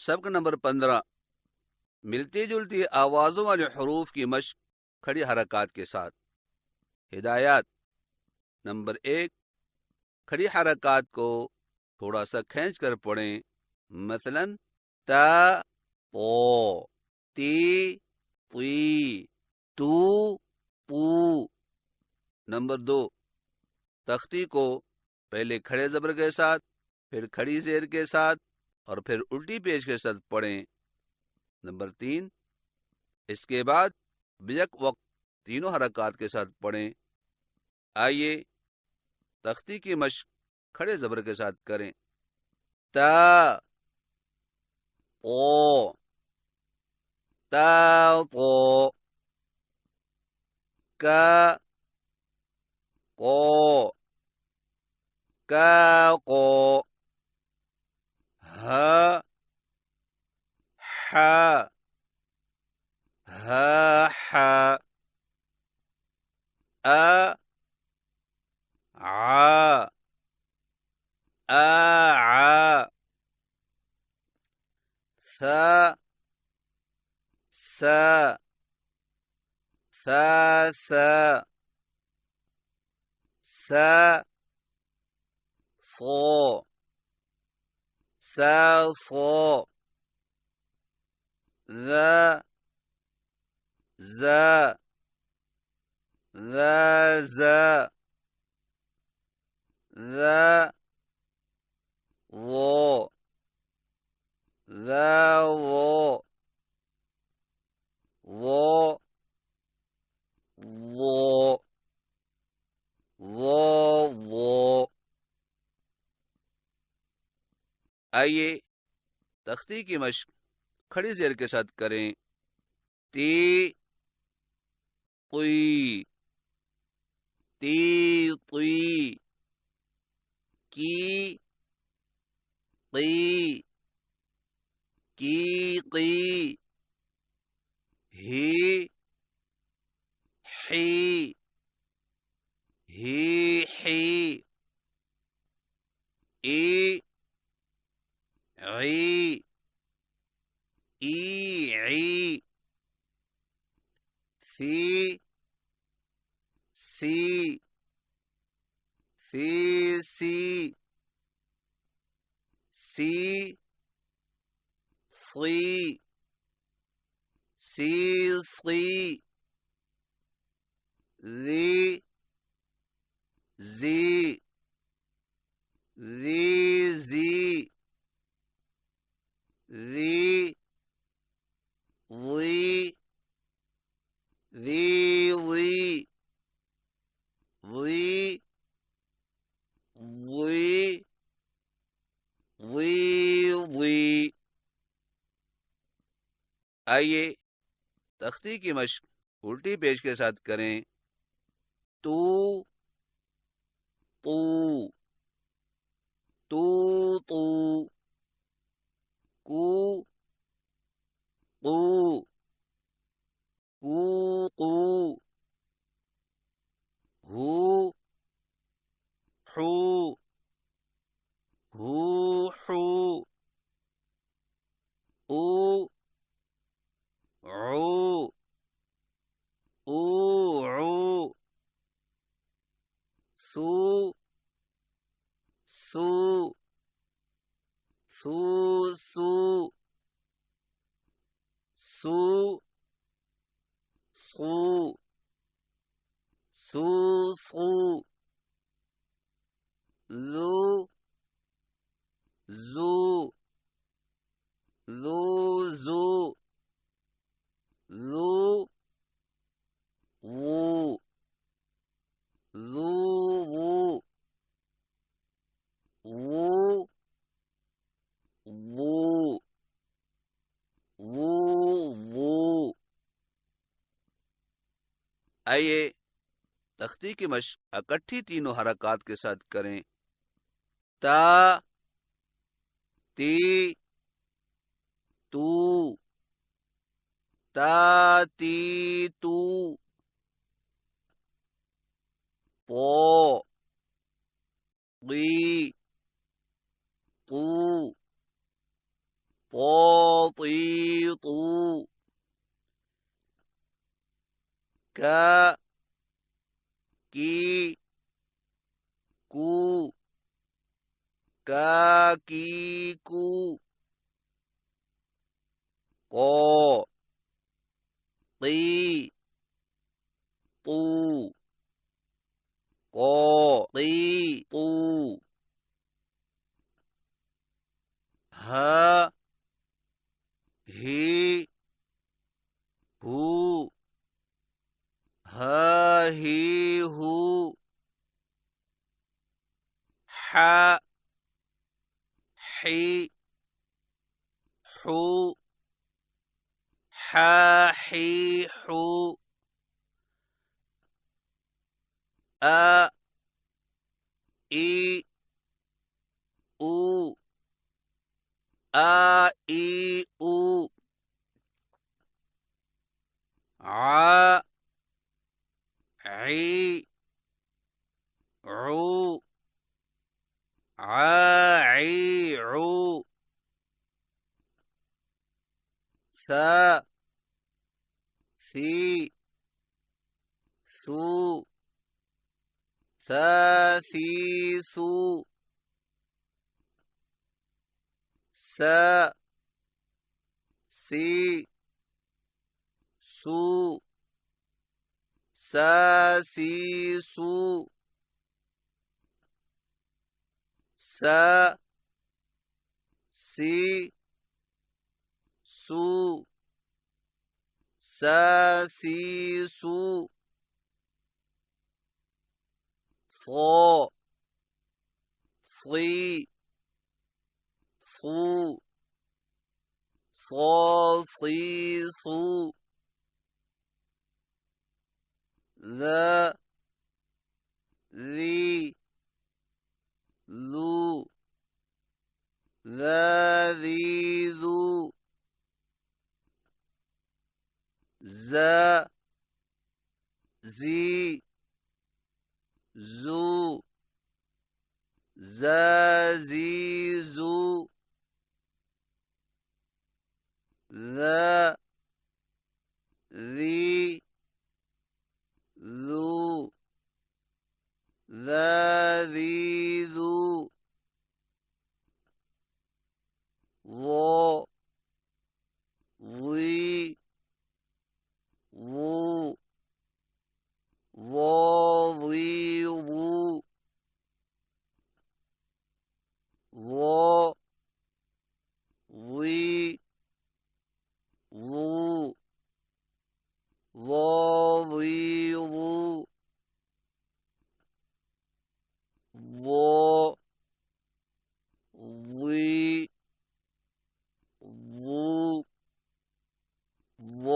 सबक नंबर 15, मिलती जुलती आवाज़ों वाले हरूफ की मश्क खड़ी हरकत के साथ। हिदायत। नंबर 1, खड़ी हरकत को थोड़ा सा खींच कर पढ़ें। मसलन ता, तो, ती, ती, तू, तू। नंबर 2, तख्ती को पहले खड़े ज़बर के साथ, फिर खड़ी ज़ेर के साथ और फिर उल्टी पेश के साथ पढ़ें। नंबर 3, इसके बाद बियक वक्त तीनों हरकत के साथ पढ़ें। आइए तख्ती की मश्क खड़े ज़बर के साथ करें। ता, तो, ता, तो, का, को, का, को, हा, हा, हा, हा, आ, आ, आ, सा, सा, सा, सा, सा, صو، سا، صو، ذا، ذا، ذا، ذا، ذا، ظو، ذا، ظو، ظو، ظو، ظو، ظو। आइए तख्ती की मश्क खड़ी ज़ेर के साथ करें। ती, तुई, ती, तुई, की, ती, की, ही, ही, ही, ई, ዒ, ዒ, सी, सी, सी, सी, सी, सी, सी, सी, ذी, ज़ी, ذी, ज़ी, ذी, वी, ذी, वी, वी, वी, वी, वी। आइए तख्ती की मश्क उल्टी पेश के साथ करें। तू, तू, तू, तू, कू, कू, कू, कू, हू, हू, हू, हू, ऊ, ऊ, ऊ, ऊ, सू, सू, सू, सू, सू, सू, सू, सू, ज़ू, ज़ू, ज़ू, ज़ू, ज़ू, वू, ज़ू, वू, वू, वू, वू, वू। आइए तख्ती की मश्क इकट्ठी तीनों हरकत के साथ करें। ता, ती, तू, ता, ती, तू, तो, ती, तू, तो, قطيط كا كي كو كاكيكو قو قي طو قو قي طو ها هي هو ها هي هو ح حي حو حا حي حو أ إي أو أ إي أو ع عي عو عي عو ثا ثي ثو ثا ثي ثو سا سي سو سا سي سو سا سي سو سا سي سو صو صي صو صو صي صو ذا ذي ذو ذا ذي ذو ذا زي زو ذا زي زو ذا ذي ذو ذا ذي ذو ظو ظي ظو ظو ظي ظو ظو ظي ظو ظو ظي ظو ظو ظي ظو ظو